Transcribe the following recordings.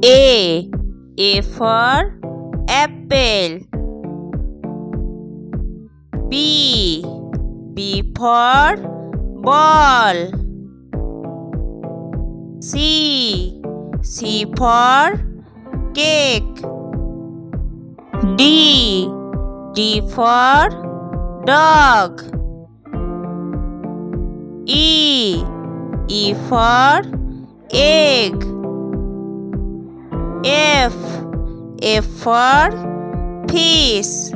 A for apple. B for ball. C for cake. D for dog. E for egg. F for fish.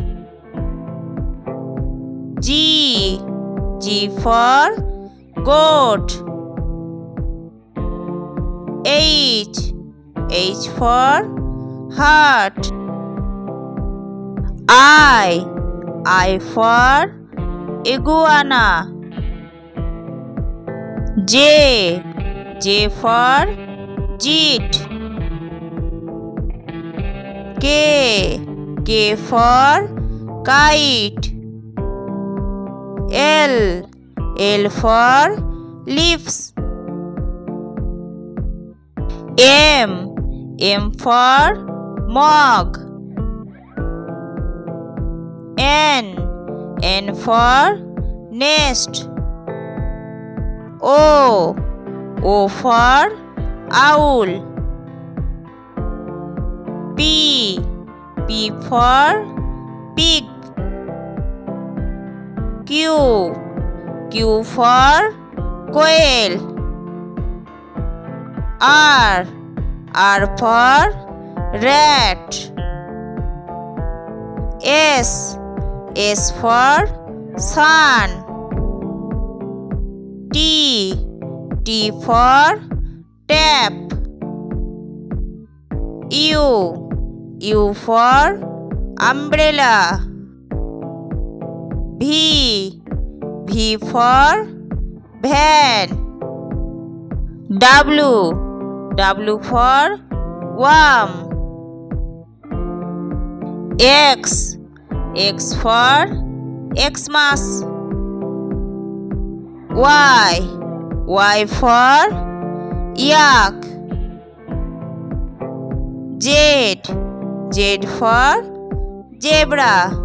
G for goat. H for heart. I for iguana. J for jet. K for kite. L for leaves. M for mug. N for nest. O for owl. P for pig. Q for quail. R for rat. S for sun. T for tap. U for umbrella. V for van. W for worm. X for Xmas. Y for yak. Z for zebra.